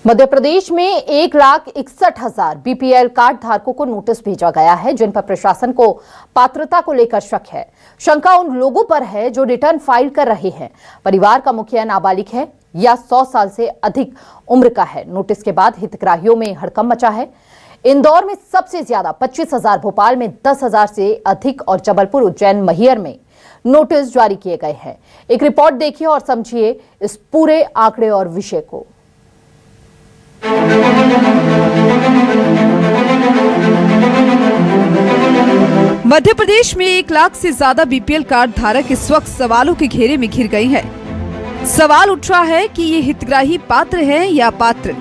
मध्य प्रदेश में 1,61,000 BPL card धारकों को नोटिस भेजा गया है, जिन पर प्रशासन को पात्रता को लेकर शक है। शंका उन लोगों पर है जो रिटर्न फाइल कर रहे हैं। परिवार का मुखिया नाबालिग है या 100 साल से अधिक उम्र का है। नोटिस के बाद हितग्राहियों में हड़कंप मचा है। इंदौर में सबसे ज्यादा 25,000, भोपाल में 10,000 से अधिक और जबलपुर, उज्जैन, मैहर में नोटिस जारी किए गए हैं। एक रिपोर्ट देखिए और समझिए इस पूरे आंकड़े और विषय को। मध्य प्रदेश में 1 लाख से ज्यादा बीपीएल कार्ड धारक इस वक्त सवालों के घेरे में घिर गए हैं। सवाल उठ रहा है कि ये हितग्राही पात्र हैं या अपात्र।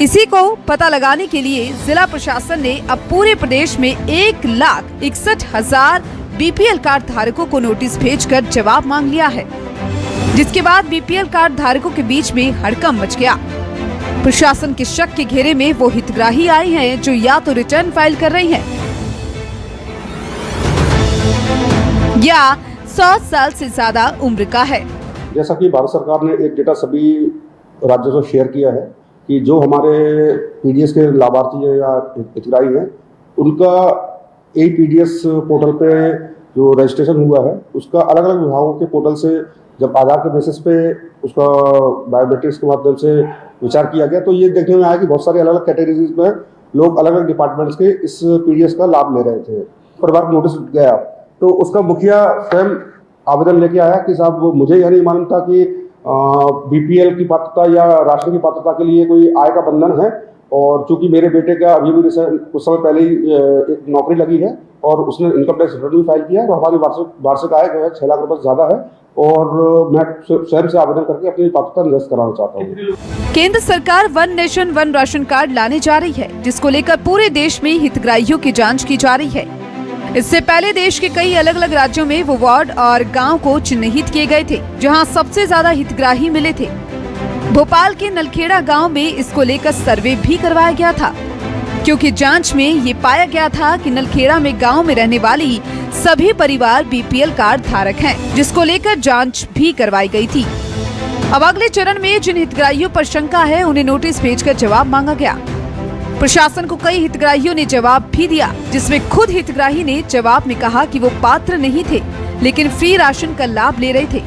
इसी को पता लगाने के लिए जिला प्रशासन ने अब पूरे प्रदेश में 1,61,000 बीपीएल कार्ड धारकों को नोटिस भेजकर जवाब मांग लिया है, जिसके बाद बीपीएल कार्ड धारकों के बीच में हड़कंप मच गया। प्रशासन के शक के घेरे में वो हितग्राही आए हैं जो या तो रिटर्न फाइल कर रही हैं या 100 साल से ज्यादा उम्र का है। जैसा कि भारत सरकार ने एक डेटा सभी राज्यों से शेयर किया है कि जो हमारे पीडीएस के लाभार्थी है या हितग्राही हैं, उनका पीडीएस पोर्टल पे जो रजिस्ट्रेशन हुआ है उसका अलग अलग विभागों के पोर्टल से जब आधार के बेसिस पे उसका बायोमेट्रिक्स के माध्यम से विचार किया गया, तो ये देखने में आया कि बहुत सारे अलग अलग कैटेगरीज में लोग अलग अलग डिपार्टमेंट्स के इस पीडीएस का लाभ ले रहे थे। परिवार को नोटिस गया तो उसका मुखिया स्वयं आवेदन लेके आया कि साहब मुझे यह नहीं मालूम था कि बीपीएल की पात्रता या राशन की पात्रता के लिए कोई आय का बंधन है, और चूंकि मेरे बेटे का अभी भी कुछ समय पहले ही एक नौकरी लगी है और उसने इनकम टैक्स रिटर्न भी फाइल किया है, तो हमारी वार्षिक आय जो है 6 लाख रुपए ज्यादा है और मैं स्वयं से आवेदन करके अपनी पात्रता निरस्त कराना चाहता हूँ। केंद्र सरकार one nation one ration card लाने जा रही है, जिसको लेकर पूरे देश में हितग्राहियों की जांच की जा रही है। इससे पहले देश के कई अलग अलग राज्यों में वो वार्ड और गांव को चिन्हित किए गए थे जहां सबसे ज्यादा हितग्राही मिले थे। भोपाल के नलखेड़ा गांव में इसको लेकर सर्वे भी करवाया गया था, क्योंकि जांच में ये पाया गया था कि नलखेड़ा में गांव में रहने वाली सभी परिवार बीपीएल कार्ड धारक हैं, जिसको लेकर जांच भी करवाई गई थी। अब अगले चरण में जिन हितग्राहियों पर शंका है उन्हें नोटिस भेजकर जवाब मांगा गया। प्रशासन को कई हितग्राहियों ने जवाब भी दिया, जिसमें खुद हितग्राही ने जवाब में कहा कि वो पात्र नहीं थे लेकिन फ्री राशन का लाभ ले रहे थे,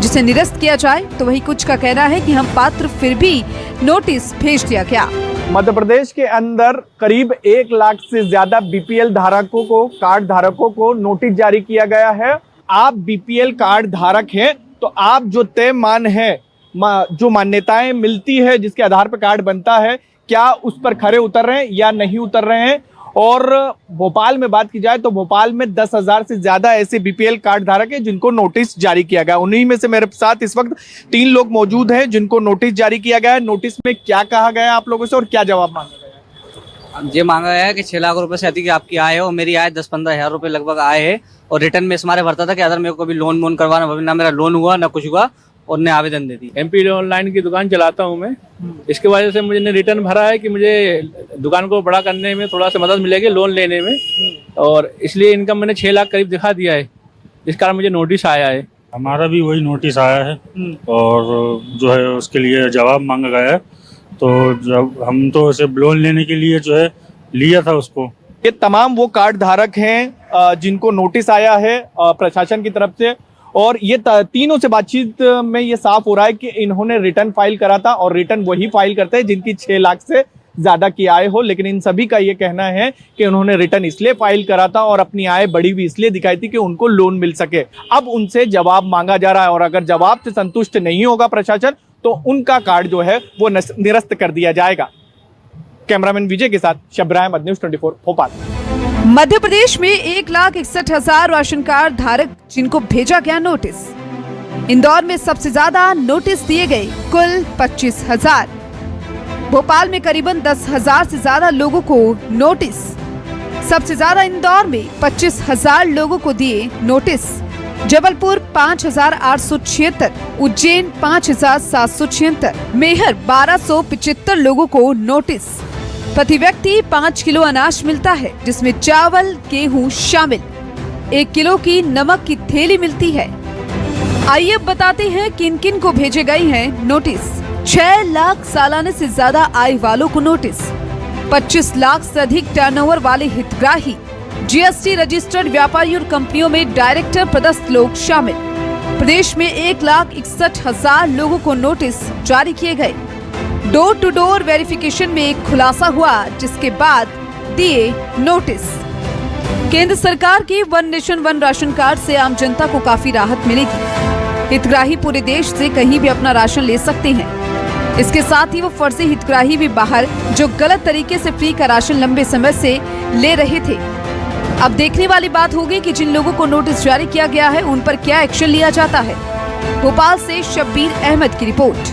जिसे निरस्त किया जाए। तो वही कुछ का कहना है कि हम पात्र, फिर भी नोटिस भेज दिया गया। मध्य प्रदेश के अंदर करीब 1 लाख से ज्यादा बीपीएल धारकों को, कार्ड धारकों को नोटिस जारी किया गया है। आप बीपीएल कार्ड धारक हैं तो आप जो तय मान है, जो मान्यताएं मिलती है, जिसके आधार पर कार्ड बनता है, क्या उस पर खरे उतर रहे हैं या नहीं उतर रहे हैं। और भोपाल में बात की जाए तो भोपाल में 10,000 से ज्यादा ऐसे बीपीएल कार्ड धारक हैं जिनको नोटिस जारी किया गया। उन्हीं में से मेरे साथ इस वक्त 3 लोग मौजूद हैं जिनको नोटिस जारी किया गया है। नोटिस में क्या कहा गया है आप लोगों से और क्या जवाब मांगा गया है? ये मांगा गया है कि 6 लाख रुपए से अधिक आपकी आय है और मेरी आय 10-15 हज़ार रुपए लगभग आय है, और रिटर्न में इसमारे भरता था कि अगर मेरे को कभी लोन करवाना, ना मेरा लोन हुआ ना कुछ हुआ, और ने आवेदन दे दी। एमपी ऑनलाइन की दुकान चलाता हूं मैं, इसके वजह से मुझे रिटर्न भरा है कि मुझे दुकान को बड़ा करने में थोड़ा सा मदद मिलेगी लोन लेने में, और इसलिए इनकम मैंने 6 लाख करीब दिखा दिया है, इस कारण मुझे नोटिस आया है। हमारा भी वही नोटिस आया है और जो है उसके लिए जवाब मांगा गया है। तो जब हम तो सिर्फ लोन लेने के लिए जो है लिया था उसको। ये तमाम वो कार्ड धारक हैं जिनको नोटिस आया है प्रशासन की तरफ से, और ये तीनों से बातचीत में ये साफ हो रहा है कि इन्होंने रिटर्न फाइल करा था, और रिटर्न वही फाइल करते हैं जिनकी 6 लाख से ज्यादा की आय हो। लेकिन इन सभी का ये कहना है कि उन्होंने रिटर्न इसलिए फाइल करा था और अपनी आय बड़ी भी इसलिए दिखाई थी कि उनको लोन मिल सके। अब उनसे जवाब मांगा जा रहा है, और अगर जवाब से संतुष्ट नहीं होगा प्रशासन तो उनका कार्ड जो है वो निरस्त कर दिया जाएगा। कैमरामैन विजय के साथ शबरा अहमद, न्यूज़ 24 भोपाल। मध्य प्रदेश में 1,61,000 राशन कार्ड धारक जिनको भेजा गया नोटिस। इंदौर में सबसे ज्यादा नोटिस दिए गए, कुल 25,000। भोपाल में करीबन 10,000 से ज्यादा लोगों को नोटिस। सबसे ज्यादा इंदौर में 25,000 लोगों को दिए नोटिस। जबलपुर 5,876, उज्जैन 5,776, मैहर 1,275 लोगों को नोटिस। प्रति व्यक्ति 5 किलो अनाज मिलता है, जिसमें चावल, गेहूं शामिल। 1 किलो की नमक की थैली मिलती है। आइए अब बताते हैं किन किन को भेजे गए हैं नोटिस। 6 लाख सालाने से ज्यादा आय वालों को नोटिस, 25 लाख से अधिक टर्नओवर वाले हितग्राही, जीएसटी रजिस्टर्ड व्यापारी और कंपनियों में डायरेक्टर पदस्थ लोग शामिल। प्रदेश में 1,61,000 लोगों को नोटिस जारी किए गए। डोर टू डोर वेरिफिकेशन में एक खुलासा हुआ, जिसके बाद दिए नोटिस। केंद्र सरकार के one nation one ration card से आम जनता को काफी राहत मिलेगी। हितग्राही पूरे देश से कहीं भी अपना राशन ले सकते हैं। इसके साथ ही वो फर्जी हितग्राही भी बाहर जो गलत तरीके से फ्री का राशन लंबे समय से ले रहे थे। अब देखने वाली बात होगी कि जिन लोगों को नोटिस जारी किया गया है उन पर क्या एक्शन लिया जाता है। भोपाल से शब्बीर अहमद की रिपोर्ट।